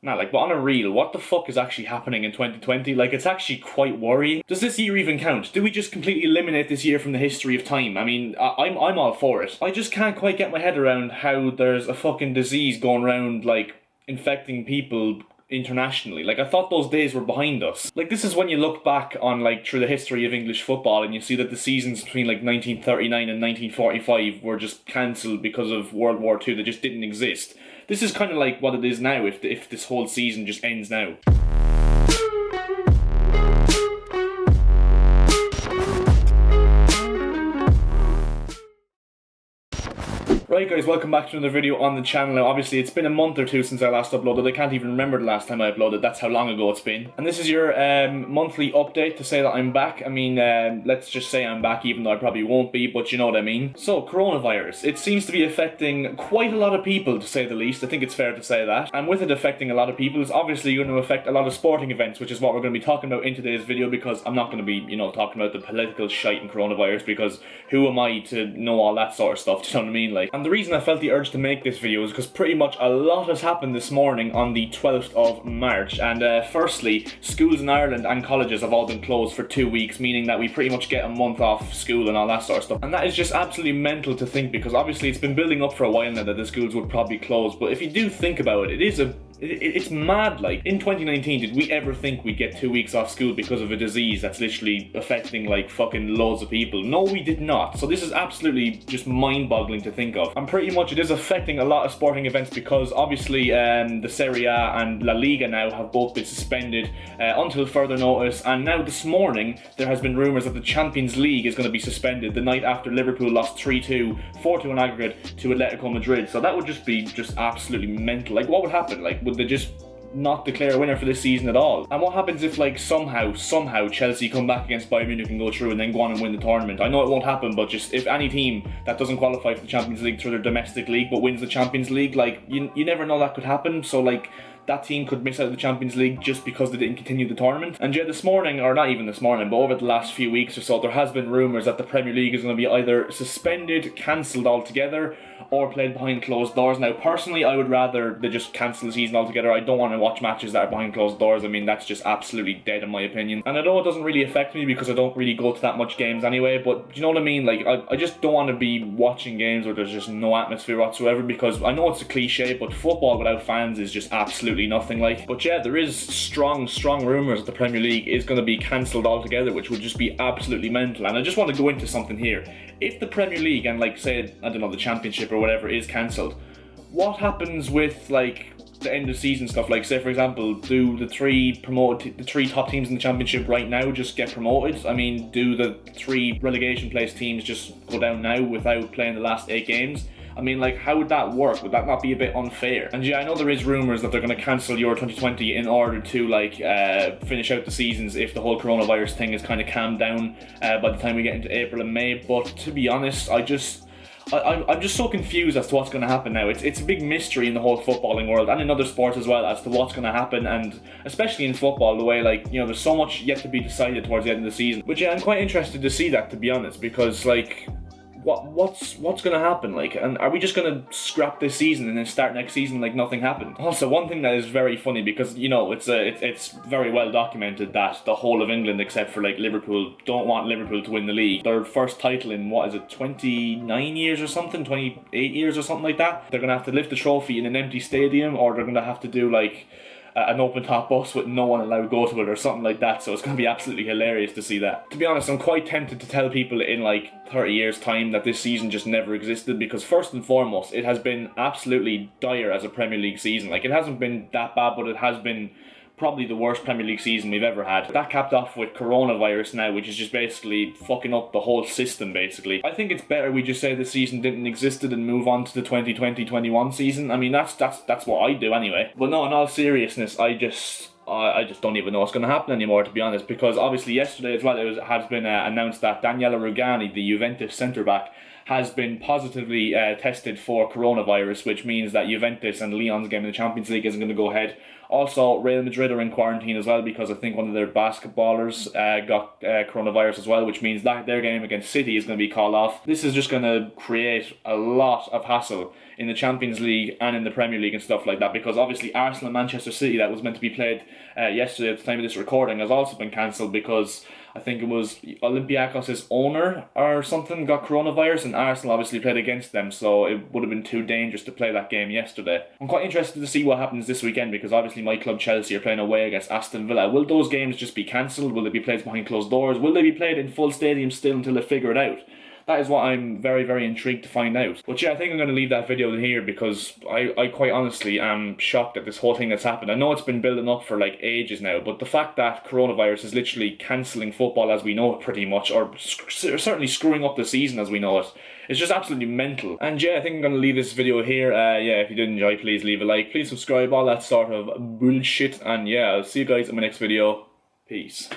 Nah, like, but on a real, what the fuck is actually happening in 2020? Like, it's actually quite worrying. Does this year even count? Do we just completely eliminate this year from the history of time? I mean, I'm all for it. I just can't quite get my head around how there's a fucking disease going around, like, infecting people internationally. Like, I thought those days were behind us. Like, this is when you look back on, like, through the history of English football and you see that the seasons between, like, 1939 and 1945 were just cancelled because of World War II. They just didn't exist. This is kind of like what it is now if this whole season just ends now. Right guys, welcome back to another video on the channel. Now obviously it's been a month or two since I last uploaded. I can't even remember the last time I uploaded, that's how long ago it's been. And this is your monthly update to say that I'm back. I mean, let's just say I'm back even though I probably won't be, but you know what I mean. So, coronavirus. It seems to be affecting quite a lot of people, to say the least. I think it's fair to say that. And with it affecting a lot of people, it's obviously going to affect a lot of sporting events, which is what we're going to be talking about in today's video, because I'm not going to be, you know, talking about the political shite and coronavirus, because who am I to know all that sort of stuff, do you know what I mean? Like, and the reason I felt the urge to make this video is because pretty much a lot has happened this morning on the 12th of March. And firstly, schools in Ireland and colleges have all been closed for 2 weeks, meaning that we pretty much get a month off school and all that sort of stuff. And that is just absolutely mental to think, because obviously it's been building up for a while now that the schools would probably close. But if you do think about it, it's mad. Like, in 2019, did we ever think we'd get 2 weeks off school because of a disease that's literally affecting like fucking loads of people? No, we did not. So this is absolutely just mind-boggling to think of. And pretty much it is affecting a lot of sporting events, because obviously the Serie A and La Liga now have both been suspended until further notice. And now this morning there has been rumours that the Champions League is going to be suspended the night after Liverpool lost 3-2, 4-2 in aggregate to Atletico Madrid. So that would just be absolutely mental. Like, what would happen? Like, would they just not declare a winner for this season at all? And what happens if, like, somehow Chelsea come back against Bayern Munich and go through and then go on and win the tournament? I know it won't happen, but just if any team that doesn't qualify for the Champions League through their domestic league but wins the Champions League, like, you never know that could happen. So, like, that team could miss out of the Champions League just because they didn't continue the tournament. And yeah, this morning, or not even this morning, but over the last few weeks or so, there has been rumours that the Premier League is going to be either suspended, cancelled altogether, or played behind closed doors. Now, personally, I would rather they just cancel the season altogether. I don't want to watch matches that are behind closed doors. I mean, that's just absolutely dead in my opinion. And I know it doesn't really affect me because I don't really go to that much games anyway, but do you know what I mean? Like, I just don't want to be watching games where there's just no atmosphere whatsoever, because I know it's a cliche, but football without fans is just absolutely nothing like. But yeah, there is strong rumours that the Premier League is going to be cancelled altogether, which would just be absolutely mental. And I just want to go into something here. If the Premier League and, like, say, I don't know, the Championship or whatever is cancelled, what happens with, like, the end of season stuff? Like, say for example, do the three top teams in the Championship right now just get promoted? I mean, do the 3 relegation place teams just go down now without playing the last 8 games? I mean, like, how would that work? Would that not be a bit unfair? And yeah, I know there is rumours that they're going to cancel Euro 2020 in order to, like, finish out the seasons if the whole coronavirus thing is kind of calmed down by the time we get into April and May. But to be honest, I'm just so confused as to what's going to happen now. It's a big mystery in the whole footballing world and in other sports as well as to what's going to happen, and especially in football, the way, like, you know, there's so much yet to be decided towards the end of the season. But yeah, I'm quite interested to see that, to be honest, because, like, what's gonna happen? Like, and are we just gonna scrap this season and then start next season like nothing happened? Also, one thing that is very funny, because, you know, it's very well documented that the whole of England, except for, like, Liverpool, don't want Liverpool to win the league. Their first title in, what is it, 29 years or something, 28 years or something like that. They're gonna have to lift the trophy in an empty stadium, or they're gonna have to do, like, an open top bus with no one allowed to go to it or something like that. So it's going to be absolutely hilarious to see that. To be honest, I'm quite tempted to tell people in like 30 years time that this season just never existed, because first and foremost, it has been absolutely dire as a Premier League season. Like, it hasn't been that bad, but it has been probably the worst Premier League season we've ever had. That capped off with coronavirus now, which is just basically fucking up the whole system, basically. I think it's better we just say the season didn't exist and move on to the 2020-21 season. I mean, that's what I do anyway. But no, in all seriousness, I just don't even know what's going to happen anymore, to be honest, because obviously yesterday as well, it has been announced that Daniele Rugani, the Juventus centre-back, has been positively tested for coronavirus, which means that Juventus and Lyon's game in the Champions League isn't going to go ahead. Also, Real Madrid are in quarantine as well because I think one of their basketballers got coronavirus as well, which means that their game against City is going to be called off. This is just going to create a lot of hassle in the Champions League and in the Premier League and stuff like that, because obviously Arsenal and Manchester City, that was meant to be played yesterday at the time of this recording, has also been cancelled because I think it was Olympiacos' owner or something got coronavirus, and Arsenal obviously played against them, so it would have been too dangerous to play that game yesterday. I'm quite interested to see what happens this weekend, because obviously my club Chelsea are playing away against Aston Villa. Will those games just be cancelled? Will they be played behind closed doors? Will they be played in full stadiums still until they figure it out? That is what I'm very, very intrigued to find out. But yeah, I think I'm going to leave that video here because I quite honestly am shocked at this whole thing that's happened. I know it's been building up for like ages now, but the fact that coronavirus is literally cancelling football as we know it pretty much, or certainly screwing up the season as we know it, it's just absolutely mental. And yeah, I think I'm going to leave this video here. Yeah, if you did enjoy, please leave a like, please subscribe, all that sort of bullshit. And yeah, I'll see you guys in my next video. Peace.